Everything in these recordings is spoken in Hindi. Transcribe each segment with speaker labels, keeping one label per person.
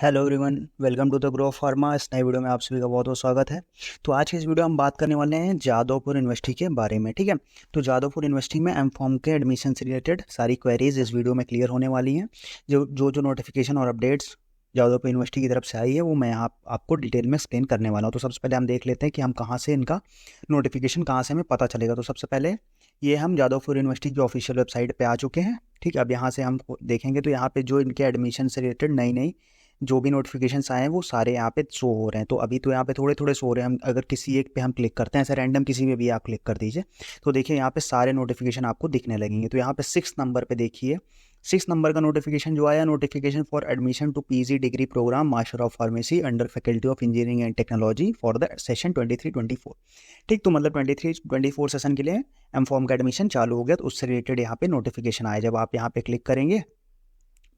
Speaker 1: Hello everyone, welcome to the grow pharma. इस नए वीडियो में आप सभी का बहुत बहुत स्वागत है। तो आज की इस वीडियो हम बात करने वाले हैं जादवपुर यूनिवर्सिटी के बारे में। ठीक है, तो जादवपुर यूनिवर्सिटी में एमफॉर्म के एडमिशन से रिलेटेड सारी क्वेरीज इस वीडियो में क्लियर होने वाली हैं। जो नोटिफिकेशन और अपडेट्स जादवपुर यूनिवर्सिटी की तरफ से आई है वो मैं यहाँ आपको डिटेल में एक्सप्लेन करने वाला हूँ। तो सबसे पहले हम देख लेते हैं कि हम कहाँ से इनका नोटिफिकेशन कहाँ से हमें पता चलेगा। तो सबसे पहले ये हम जादवपुर यूनिवर्सिटी की ऑफिशियल वेबसाइट पे आ चुके हैं। ठीक है, अब यहाँ से हम देखेंगे तो यहाँ पे जो इनके एडमिशन से रिलेटेड नई नई जो भी नोटिफिकेशंस आए हैं वो सारे यहाँ पे शो हो रहे हैं। तो अभी तो यहाँ पे थोड़े थोड़े शो हो रहे हैं। हम अगर किसी एक पे हम क्लिक करते हैं, ऐसे रैंडम किसी पे भी आप क्लिक कर दीजिए तो देखिए यहाँ पे सारे नोटिफिकेशन आपको दिखने लगेंगे। तो यहाँ पे 6 नंबर पे देखिए, 6 नंबर का नोटिफिकेशन जो आया, notification for admission to PG degree programme master of pharmacy under faculty of engineering and technology for the session 23-24। ठीक, तो मतलब 23-24 सेशन के लिए एमफॉर्म का एडमिशन चालू हो गया। तो उससे रिलेटेड यहाँ पे नोटिफिकेशन आया। जब आप यहाँ पे क्लिक करेंगे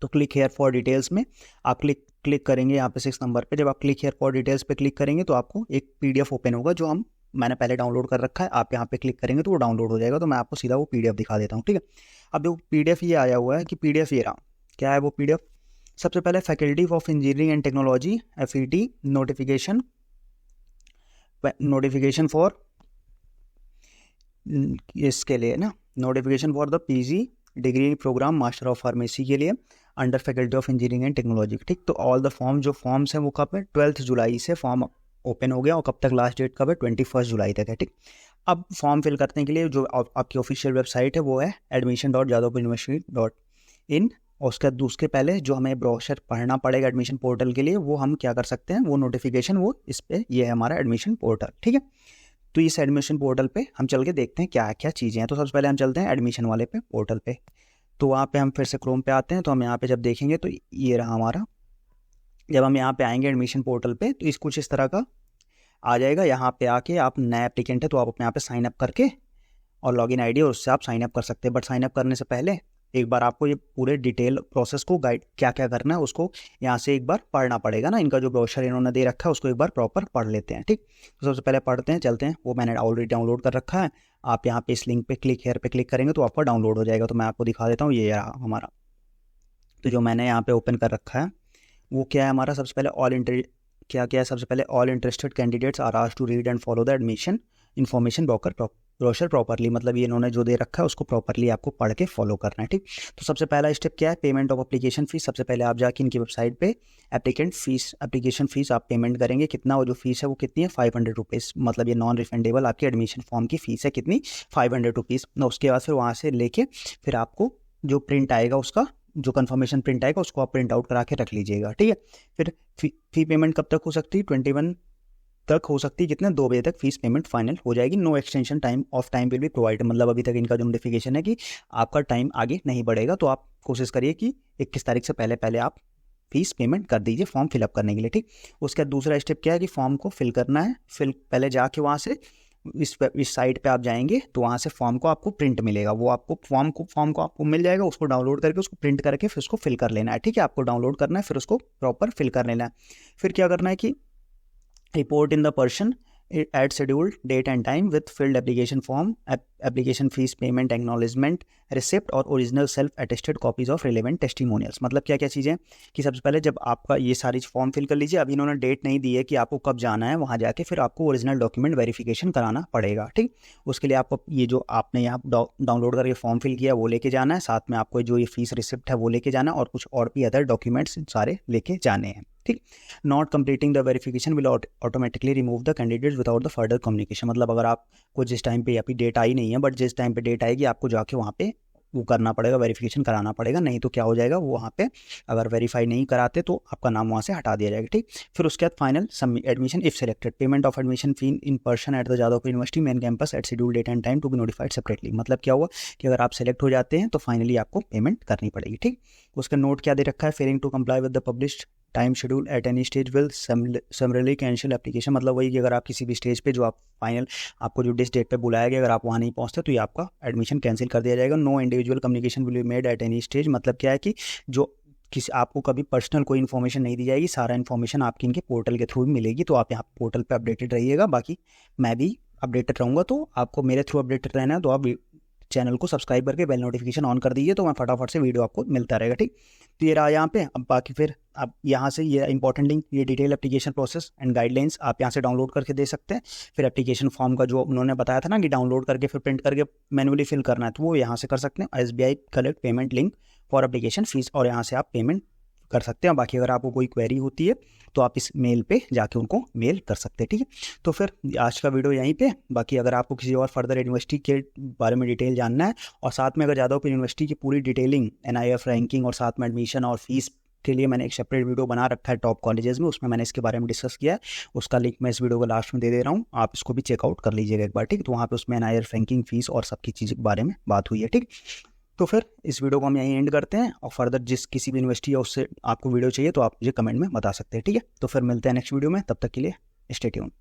Speaker 1: तो क्लिक हेयर फॉर डिटेल्स में आप क्लिक करेंगे यहाँ पे 6 नंबर पे। जब आप क्लिक हेयर फॉर डिटेल्स पे क्लिक करेंगे तो आपको एक पीडीएफ ओपन होगा जो मैंने पहले डाउनलोड कर रखा है। आप यहाँ पे क्लिक करेंगे तो वो डाउनलोड हो जाएगा। तो मैं आपको सीधा वो पीडीएफ दिखा देता हूँ। ठीक है, अब जो पीडीएफ ये आया हुआ है कि पीडीएफ ये रहा। क्या है वो पीडीएफ? सबसे पहले faculty of engineering and technology FET notification for इसके लिए ना, notification for the PG degree programme master of pharmacy के लिए under faculty of engineering and technology. ठीक, तो ऑल द फॉर्म जो फॉर्म्स हैं वो कब है? 12 जुलाई से फॉर्म ओपन हो गया और कब तक लास्ट डेट कब है? 21 जुलाई तक है। ठीक, अब फॉर्म फिल करने के लिए जो आपकी ऑफिशियल वेबसाइट है वो है admission.jadavpuruniversity.in। और उसके पहले जो हमें ब्रोशर पढ़ना पड़ेगा एडमिशन पोर्टल के लिए, वो हम क्या कर सकते हैं, वो नोटिफिकेशन वो इस पे, ये है हमारा एडमिशन पोर्टल। ठीक है, तो इस एडमिशन पोर्टल पे हम चल के देखते हैं क्या क्या चीज़ें हैं। तो सबसे पहले हम चलते हैं एडमिशन वाले पे, पोर्टल पे। तो वहाँ पे हम फिर से क्रोम पे आते हैं। तो हम यहाँ पे जब देखेंगे तो ये रहा हमारा। जब हम यहाँ पे आएंगे एडमिशन पोर्टल पे तो कुछ इस तरह का आ जाएगा। यहाँ पे आके आप नए एप्लीकेंट है तो आप अपने यहाँ पे साइन अप करके और लॉगिन आईडी और उससे आप साइन अप कर सकते हैं। बट साइन अप करने से पहले एक बार आपको ये पूरे डिटेल प्रोसेस को गाइड क्या क्या करना है उसको यहाँ से एक बार पढ़ना पड़ेगा ना। इनका जो ब्रोशर इन्होंने दे रखा है उसको एक बार प्रॉपर पढ़ लेते हैं। ठीक, तो सबसे पहले पढ़ते हैं, चलते हैं। वो मैंने ऑलरेडी डाउनलोड कर रखा है। आप यहाँ पे इस लिंक पे क्लिक हेयर पे क्लिक करेंगे तो आपका डाउनलोड हो जाएगा। तो मैं आपको दिखा देता हूँ, ये रहा हमारा। तो जो मैंने यहाँ पे ओपन कर रखा है वो क्या है हमारा? सबसे पहले क्या क्या है? सबसे पहले all interested candidates are asked to read and follow the admission information brochure properly. मतलब ये इन्होंने जो दे रखा है उसको प्रॉपरली आपको पढ़ के फॉलो करना है। ठीक, तो सबसे पहला स्टेप क्या है? Payment of application fees. सबसे पहले आप जाके इनकी वेबसाइट पे एप्लीकेशन फीस आप पेमेंट करेंगे। कितना? वो जो फीस है वो कितनी है? 500 रुपीज़। मतलब ये नॉन रिफंडेबल आपकी एडमिशन फॉर्म की फ़ीस है। कितनी? 500 रुपीज़। उसके बाद फिर वहाँ से लेके फिर आपको जो प्रिंट आएगा उसका, जो कंफर्मेशन प्रिंट आएगा उसको आप प्रिंट आउट करा के रख लीजिएगा। ठीक है, फिर फी पेमेंट कब तक हो सकती है? 21 तक हो सकती है। कितने? 2 बजे तक फीस पेमेंट फाइनल हो जाएगी। No extension time of time will be provide. मतलब अभी तक इनका जो नोटिफिकेशन है कि आपका टाइम आगे नहीं बढ़ेगा। तो आप कोशिश करिए कि 21 तारीख से पहले पहले आप फीस पेमेंट कर दीजिए फॉर्म फिलअप करने के लिए। ठीक, उसके बाद दूसरा स्टेप क्या है कि फॉर्म को फिल करना है। फिल पहले जाके वहाँ से इस साइट पे आप जाएंगे तो वहाँ से फॉर्म को आपको प्रिंट मिलेगा। वो आपको फॉर्म को आपको मिल जाएगा। उसको डाउनलोड करके उसको प्रिंट करके फिर उसको फिल कर लेना है। ठीक है, आपको डाउनलोड करना है फिर उसको प्रॉपर फिल कर लेना है। फिर क्या करना है कि report in the person at scheduled date and time with filled application form, application fees payment acknowledgement receipt और original self attested copies of relevant testimonials. मतलब क्या क्या चीज़ें कि सबसे पहले जब आपका ये सारी फॉर्म फिल कर लीजिए। अभी इन्होंने डेट नहीं दी है कि आपको कब जाना है वहाँ जाके, फिर आपको ओरिजिनल डॉक्यूमेंट वेरिफिकेशन कराना पड़ेगा। ठीक, उसके लिए आपको ये जो आपने यहाँ डाउनलोड करके फॉर्म फिल किया वो लेके जाना है। साथ में आपको जो ये फीस रिसिप्ट है वो लेके जाना है और कुछ और भी अदर डॉक्यूमेंट्स सारे लेके जाने हैं। ठीक, not completing the verification will automatically remove the candidates without the further communication. मतलब अगर आपको जिस टाइम पे अभी डेट आई नहीं है बट जिस टाइम पे डेट आएगी आपको जाके वहाँ पे वो करना पड़ेगा, वेरिफिकेशन कराना पड़ेगा। नहीं तो क्या हो जाएगा, वो वहाँ पे अगर वेरीफाई नहीं कराते तो आपका नाम वहाँ से हटा दिया जाएगा। ठीक, फिर उसके बाद final admission if selected, payment of admission fee in person at the Jadavpur university main campus at schedule date and time to be notified separately. मतलब क्या हुआ कि अगर आप सेलेक्ट हो जाते हैं तो फाइनली आपको पेमेंट करनी पड़ेगी। ठीक, उसका नोट क्या दे रखा है? Failing to comply with the published time schedule at any stage will summarily cancel application. मतलब वही कि अगर आप किसी भी स्टेज पे जो आप फाइनल आपको जो जिस डेट पे बुलाया गया अगर आप वहाँ नहीं पहुँचते तो ये आपका एडमिशन कैंसिल कर दिया जाएगा। No individual communication will be made at any stage. मतलब क्या है कि जो किसी आपको कभी पर्सनल कोई इन्फॉर्मेशन नहीं दी जाएगी, सारा इन्फॉर्मेशन आपकी इनके पोर्टल के थ्रू मिलेगी। तो आप यहाँ पोर्टल पर अपडेटेड रहिएगा। बाकी मैं भी अपडेटेड रहूँगा, तो आपको मेरे थ्रू अपडेटेड रहना है तो आप चैनल को सब्सक्राइब करके बेल नोटिफिकेशन ऑन कर दीजिए, तो मैं फटाफट से वीडियो आपको मिलता रहेगा। ठीक, तो ये रहा यहाँ पे। अब बाकी फिर आप यहाँ से ये इंपॉर्टेंट लिंक, ये detail application process and guidelines आप यहाँ से डाउनलोड करके दे सकते हैं। फिर एप्लीकेशन फॉर्म का जो उन्होंने बताया था ना कि डाउनलोड करके फिर प्रिंट करके मैनुअली फिल करना है, तो वो यहाँ से कर सकते हैं। SBI collect payment link for application fees, और यहाँ से आप पेमेंट कर सकते हैं। बाकी अगर आपको कोई क्वेरी होती है तो आप इस मेल पे जाके उनको मेल कर सकते हैं। ठीक है, तो फिर आज का वीडियो यहीं पे। बाकी अगर आपको किसी और फर्दर यूनिवर्सिटी के बारे में डिटेल जानना है, और साथ में अगर जादवपुर यूनिवर्सिटी की पूरी डिटेलिंग, NIF रैंकिंग और साथ में एडमिशन और फीस के लिए मैंने एक सेपरेट वीडियो बना रखा है टॉप कॉलेजेस में, उसमें मैंने इसके बारे में डिस्कस किया है। उसका लिंक मैं इस वीडियो को लास्ट में दे रहा हूँ, आप इसको भी चेकआउट कर लीजिएगा एक बार। ठीक, तो वहाँ पे उसमें NIF रैंकिंग, फीस और सबकी चीज़ के बारे में बात हुई है। ठीक, तो फिर इस वीडियो को हम यहीं एंड करते हैं, और फर्दर जिस किसी भी यूनिवर्सिटी या उससे आपको वीडियो चाहिए तो आप मुझे कमेंट में बता सकते हैं। ठीक है, तो फिर मिलते हैं नेक्स्ट वीडियो में, तब तक के लिए स्टे ट्यून्ड।